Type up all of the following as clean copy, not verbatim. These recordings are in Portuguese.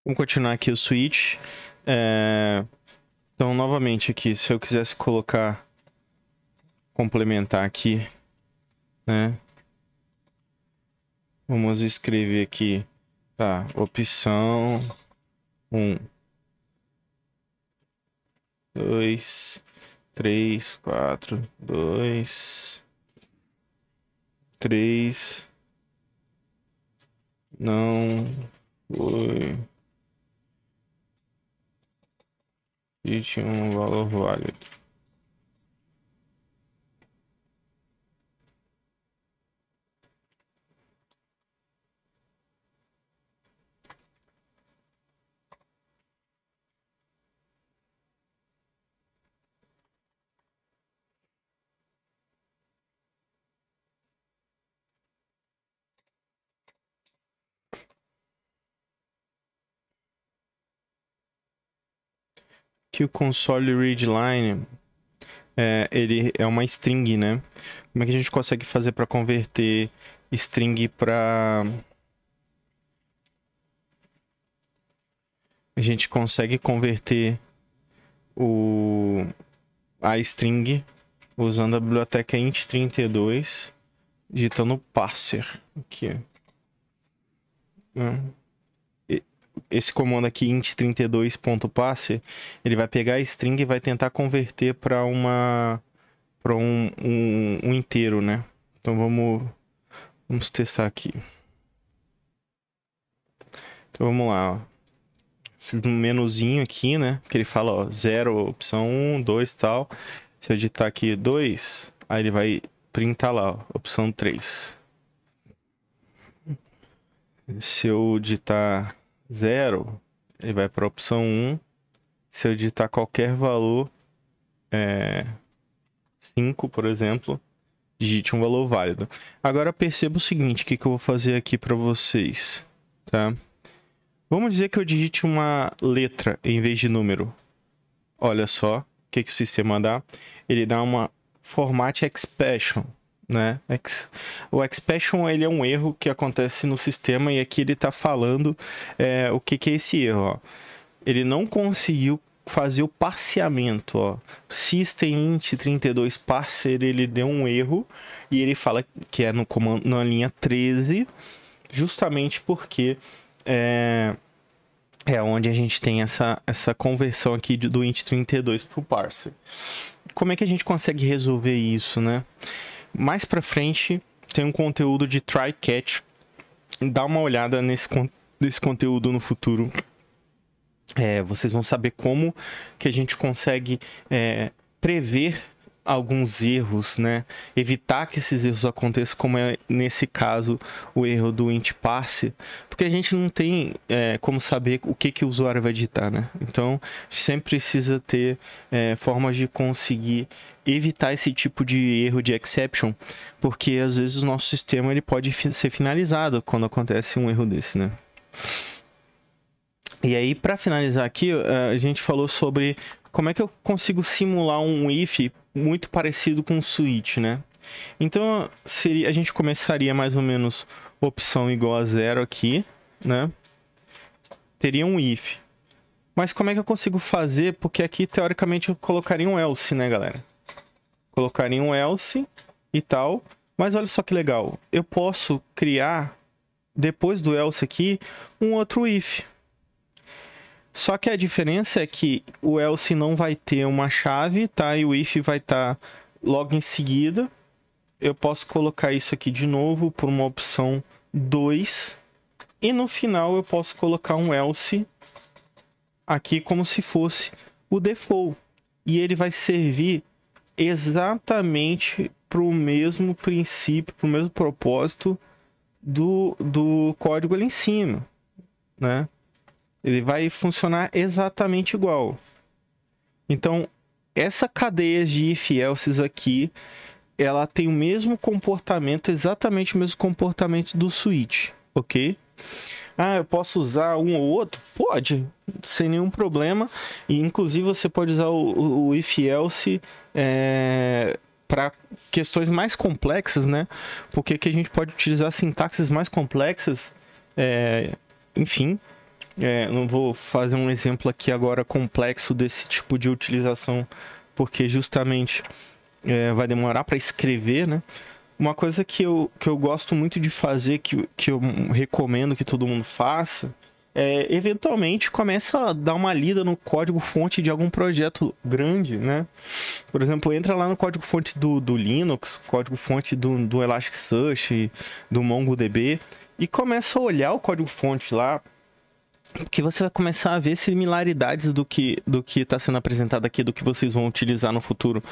Vamos continuar aqui o switch. Então, novamente aqui, se eu quisesse colocar, complementar aqui, né? Vamos escrever aqui, tá, opção 1, 2, 3, 4, 2, 3, não foi e tinha um valor válido. Que o console readline ele é uma string, né? Como é que a gente consegue fazer para converter string para... A gente consegue converter a string usando a biblioteca int32, digitando parser aqui. Esse comando aqui, int32.parser, ele vai pegar a string e vai tentar converter para um inteiro, né? Então vamos testar aqui. Então vamos lá, ó. Esse menuzinho aqui, né? Que ele fala, ó, 0, opção 1, 2 tal. Se eu digitar aqui 2, aí ele vai printar lá, ó, opção 3. Se eu digitar 0, ele vai para a opção 1. Se eu digitar qualquer valor, 5, por exemplo, digite um valor válido. Agora perceba o seguinte, o que eu vou fazer aqui para vocês, tá? Vamos dizer que eu digite uma letra em vez de número. Olha só o que o sistema dá. Ele dá uma format expression, né? O expression, ele é um erro que acontece no sistema e aqui ele está falando o que é esse erro, ó. Ele não conseguiu fazer o parseamento, ó. System int 32 parser, ele deu um erro e ele fala que é no comando, na linha 13, justamente porque é onde a gente tem essa conversão aqui do int32 para o parser. Como é que a gente consegue resolver isso, né? Mais para frente tem um conteúdo de try catch. Dá uma olhada nesse conteúdo no futuro. Vocês vão saber como que a gente consegue prever alguns erros, né? Evitar que esses erros aconteçam, como é nesse caso o erro do int parse, porque a gente não tem como saber o que o usuário vai digitar, né? Então sempre precisa ter formas de conseguir evitar esse tipo de erro de exception, porque às vezes o nosso sistema ele pode ser finalizado quando acontece um erro desse, né? E aí, para finalizar aqui, a gente falou sobre como é que eu consigo simular um if muito parecido com um switch, né? Então, a gente começaria mais ou menos opção igual a 0 aqui, né? Teria um if. Mas como é que eu consigo fazer? Porque aqui, teoricamente, eu colocaria um else, né, galera? Colocaria um else e tal. Mas olha só que legal. Eu posso criar, depois do else aqui, um outro if. Só que a diferença é que o else não vai ter uma chave, tá? E o if vai estar logo em seguida. Eu posso colocar isso aqui de novo por uma opção 2. E no final eu posso colocar um else aqui como se fosse o default. E ele vai servir exatamente para o mesmo princípio, para o mesmo propósito do código ali em cima, né? Ele vai funcionar exatamente igual. Então, essa cadeia de if-elses aqui, ela tem o mesmo comportamento, exatamente o mesmo comportamento do switch, ok? Ah, eu posso usar um ou outro? Pode, sem nenhum problema. E, inclusive, você pode usar o if-else para questões mais complexas, né? Porque aqui a gente pode utilizar sintaxes mais complexas, enfim. Não vou fazer um exemplo aqui agora complexo desse tipo de utilização, porque justamente vai demorar para escrever, né? Uma coisa que eu gosto muito de fazer, que eu recomendo que todo mundo faça, eventualmente começa a dar uma lida no código-fonte de algum projeto grande, né? Por exemplo, entra lá no código-fonte do Linux, código-fonte do Elasticsearch, do MongoDB, e começa a olhar o código-fonte lá, porque você vai começar a ver similaridades do que está sendo apresentado aqui, do que vocês vão utilizar no futuro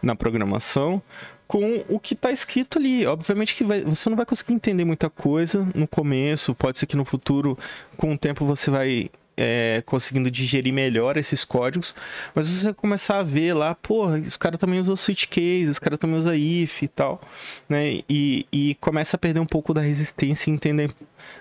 na programação, com o que está escrito ali. Obviamente que você não vai conseguir entender muita coisa no começo, pode ser que no futuro, com o tempo, você vai conseguindo digerir melhor esses códigos, mas você vai começar a ver lá, porra, os caras também usam switch case, os caras também usam if e tal, né? E começa a perder um pouco da resistência e entender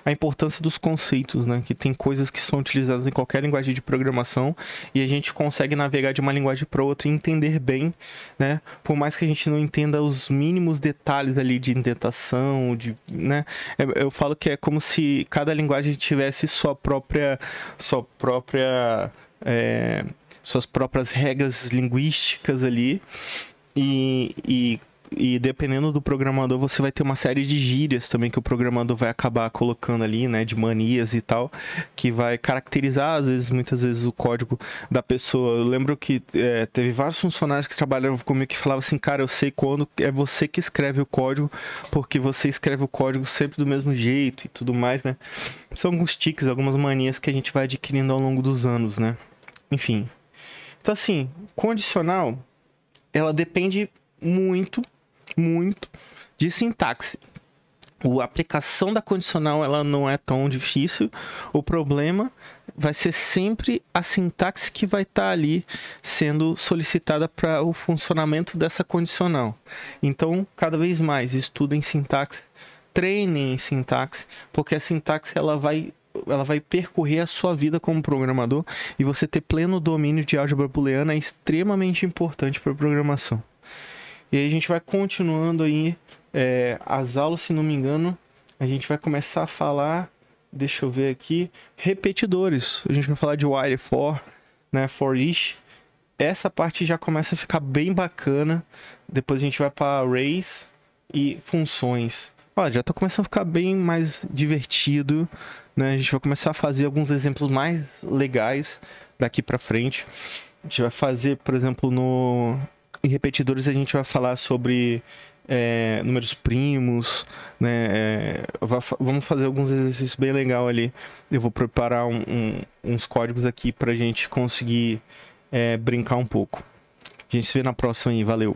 a importância dos conceitos, né? Que tem coisas que são utilizadas em qualquer linguagem de programação e a gente consegue navegar de uma linguagem para outra e entender bem, né? Por mais que a gente não entenda os mínimos detalhes ali de indentação, né? Eu falo que é como se cada linguagem tivesse suas próprias regras linguísticas ali e dependendo do programador, você vai ter uma série de gírias também que o programador vai acabar colocando ali, né, de manias e tal, que vai caracterizar, muitas vezes, o código da pessoa. Eu lembro que teve vários funcionários que trabalharam comigo que falavam assim, cara, eu sei quando é você que escreve o código, porque você escreve o código sempre do mesmo jeito e tudo mais, né? São alguns tiques, algumas manias que a gente vai adquirindo ao longo dos anos, né? Enfim. Então, assim, condicional, ela depende muito de sintaxe. A aplicação da condicional ela não é tão difícil. O problema vai ser sempre a sintaxe que vai estar ali sendo solicitada para o funcionamento dessa condicional. Então, cada vez mais, estudem sintaxe, treinem em sintaxe, porque a sintaxe ela vai percorrer a sua vida como programador e você ter pleno domínio de álgebra booleana é extremamente importante para a programação. E aí a gente vai continuando aí as aulas, se não me engano, a gente vai começar a falar, deixa eu ver aqui, repetidores. A gente vai falar de while for, né, for each. Essa parte já começa a ficar bem bacana. Depois a gente vai para arrays e funções. Ó, já tá começando a ficar bem mais divertido, né? A gente vai começar a fazer alguns exemplos mais legais daqui para frente. A gente vai fazer, por exemplo, em repetidores a gente vai falar sobre números primos, né? Vamos fazer alguns exercícios bem legais ali. Eu vou preparar uns códigos aqui pra gente conseguir brincar um pouco. A gente se vê na próxima aí, valeu!